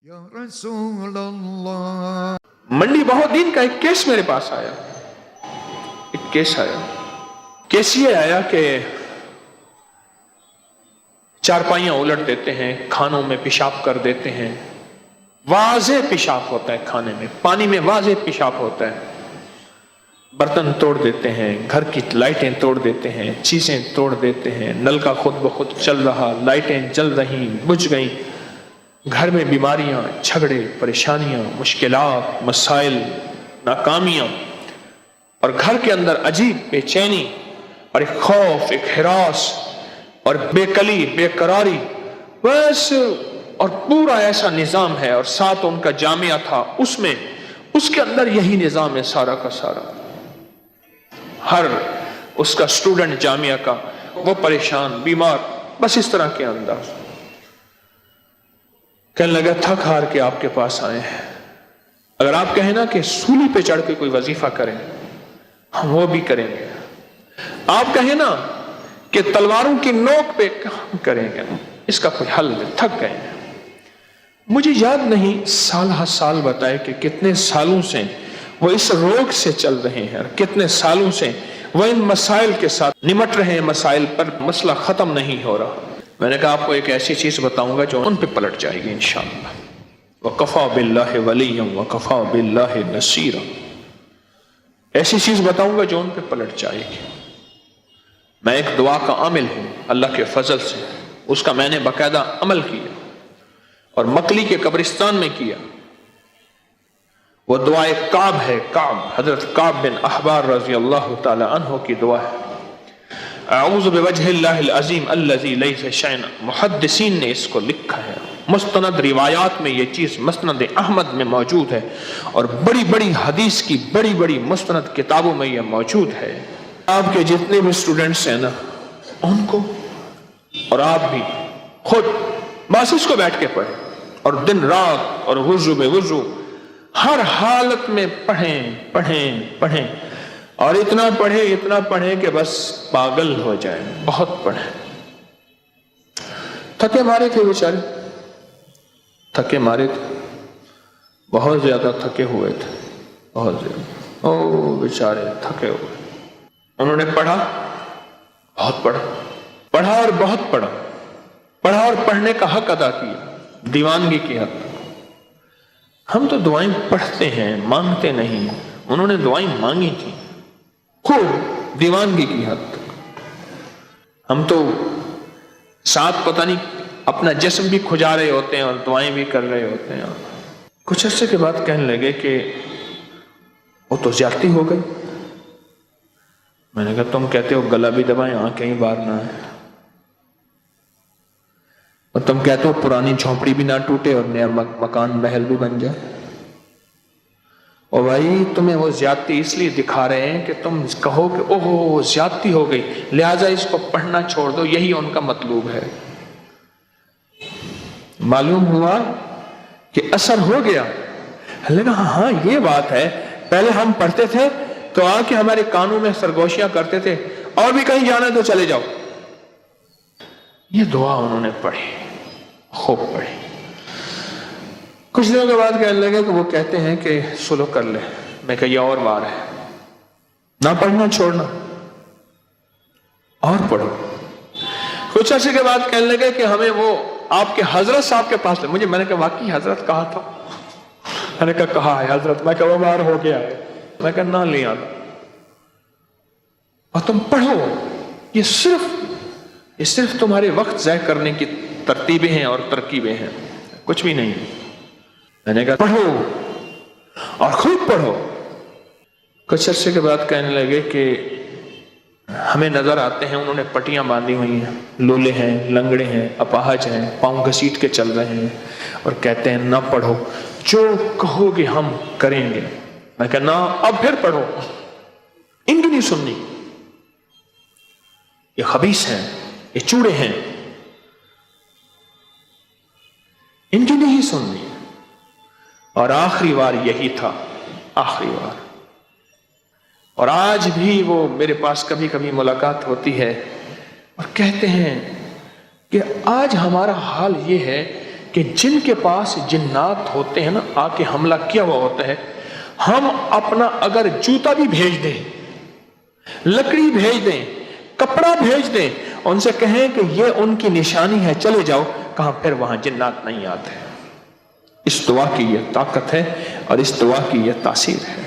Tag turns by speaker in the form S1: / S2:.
S1: یا رسول اللہ.
S2: منڈی بہت دن کا ایک کیس میرے پاس آیا. ایک کیس آیا. کیس یہ آیا کہ چارپائیاں الٹ دیتے ہیں، کھانوں میں پیشاب کر دیتے ہیں، واضح پیشاب ہوتا ہے کھانے میں، پانی میں واضح پیشاب ہوتا ہے، برتن توڑ دیتے ہیں، گھر کی لائٹیں توڑ دیتے ہیں، چیزیں توڑ دیتے ہیں، نل کا خود بخود چل رہا، لائٹیں جل رہی، بجھ گئیں، گھر میں بیماریاں، جھگڑے، پریشانیاں، مشکلات، مسائل، ناکامیاں، اور گھر کے اندر عجیب بے چینی اور ایک خوف، ایک ہراس اور بے کلی، بے قراری، بس. اور پورا ایسا نظام ہے، اور ساتھ ان کا جامعہ تھا، اس کے اندر یہی نظام ہے سارا کا سارا. ہر اس کا اسٹوڈنٹ جامعہ کا وہ پریشان، بیمار، بس اس طرح کے انداز. کہنے لگا تھک ہار کے آپ کے پاس آئے ہیں. اگر آپ کہیں نا کہ سولی پہ چڑھ کے کوئی وظیفہ کریں، ہم وہ بھی کریں گے. آپ کہیں نا کہ تلواروں کی نوک پہ کام کریں گے، اس کا کوئی حل نہیں. تھک گئے ہیں. مجھے یاد نہیں سال ہر سال بتائے کہ کتنے سالوں سے وہ اس روگ سے چل رہے ہیں، اور کتنے سالوں سے وہ ان مسائل کے ساتھ نمٹ رہے ہیں، مسائل پر مسئلہ ختم نہیں ہو رہا. میں نے کہا آپ کو ایک ایسی چیز بتاؤں گا جو ان پہ پلٹ جائے گی انشاءاللہ. وَكَفَى بِاللَّهِ وَلِيًّا وَكَفَى بِاللَّهِ نَصِيرًا. ایسی چیز بتاؤں گا جو ان پہ پلٹ جائے گی. میں ایک دعا کا عامل ہوں اللہ کے فضل سے، اس کا میں نے باقاعدہ عمل کیا اور مکلی کے قبرستان میں کیا. وہ دعا ایک کعب ہے، کعب، حضرت کعب بن احبار رضی اللہ تعالی عنہ کی دعا ہے. اعوذ بوجہ اللہ العظیم الذی لیس شیء. محدثین نے اس کو لکھا ہے، مستند روایات میں یہ چیز مسند احمد میں موجود ہے، اور بڑی بڑی حدیث کی بڑی بڑی مستند کتابوں میں یہ موجود ہے. آپ کے جتنے بھی اسٹوڈنٹس ہیں نا، ان کو اور آپ بھی خود بس اس کو بیٹھ کے پڑھیں، اور دن رات اور وضو بے وضو ہر حالت میں پڑھیں پڑھیں پڑھیں، اور اتنا پڑھیں کہ بس پاگل ہو جائیں. بہت پڑھیں. تھکے مارے تھے بیچارے، تھکے مارے تھے، بہت زیادہ تھکے ہوئے تھے، بہت زیادہ. او بیچارے تھکے ہوئے. انہوں نے پڑھا، بہت پڑھا، پڑھا اور بہت پڑھا، پڑھا اور پڑھنے کا حق ادا کیا، دیوانگی کی حق. ہم تو دعائیں پڑھتے ہیں، مانگتے نہیں. انہوں نے دعائیں مانگی تھی خوب، دیوانگی کی حد تک. ہم تو ساتھ پتہ نہیں اپنا جسم بھی کھجا رہے ہوتے ہیں اور دعائیں بھی کر رہے ہوتے ہیں. کچھ عرصے کے بعد کہنے لگے کہ وہ تو زیادتی ہو گئی. میں نے کہا تم کہتے ہو گلا بھی دبائیں آنکھیں ہی باہر نہ آئے، اور تم کہتے ہو پرانی جھونپڑی بھی نہ ٹوٹے اور نیا مکان محل بھی بن جائے. اور بھائی تمہیں وہ زیادتی اس لیے دکھا رہے ہیں کہ تم کہو کہ اوہ زیادتی ہو گئی، لہٰذا اس کو پڑھنا چھوڑ دو. یہی ان کا مطلوب ہے. معلوم ہوا کہ اثر ہو گیا. لگا ہاں یہ بات ہے، پہلے ہم پڑھتے تھے تو آ کے ہمارے کانوں میں سرگوشیاں کرتے تھے، اور بھی کہیں جانا تو چلے جاؤ. یہ دعا انہوں نے پڑھی، خوب پڑھی. کچھ دنوں کے بعد کہنے لگے کہ وہ کہتے ہیں کہ سلو کر لے. میں کہا یہ اور بار ہے، نہ پڑھنا چھوڑنا، اور پڑھو. کچھ عرصے کے بعد کہنے لگے کہ ہمیں وہ آپ کے حضرت صاحب کے پاس لے. میں نے کہا واقعی حضرت کہا تھا؟ میں نے کہا ہے حضرت. میں کہا وہ بار ہو گیا ہے. میں کہا نہ لے آنا اور تم پڑھو. یہ صرف تمہارے وقت ضائع کرنے کی ترتیبیں ہیں اور ترکیبیں ہیں، کچھ بھی نہیں. میں نے کہا پڑھو اور خوب پڑھو. کچھ عرصے کے بعد کہنے لگے کہ ہمیں نظر آتے ہیں انہوں نے پٹیاں باندھی ہوئی ہیں، لولے ہیں، لنگڑے ہیں، اپاہج ہیں، پاؤں گھسیٹ کے چل رہے ہیں، اور کہتے ہیں نہ پڑھو، جو کہو گے ہم کریں گے. میں کہا نہ، اب پھر پڑھو. ان کی نہیں سننی. یہ خبیث ہیں، یہ چوڑے ہیں، ان کی نہیں سننی. اور آخری بار یہی تھا، آخری بار. اور آج بھی وہ میرے پاس کبھی کبھی ملاقات ہوتی ہے اور کہتے ہیں کہ آج ہمارا حال یہ ہے کہ جن کے پاس جنات ہوتے ہیں نا، آ کے حملہ کیا ہوا ہوتا ہے، ہم اپنا اگر جوتا بھی بھیج دیں، لکڑی بھیج دیں، کپڑا بھیج دیں، ان سے کہیں کہ یہ ان کی نشانی ہے، چلے جاؤ، کہاں پھر وہاں جنات نہیں آتے۔ اس دعا کی یہ طاقت ہے اور اس دعا کی یہ تاثیر ہے۔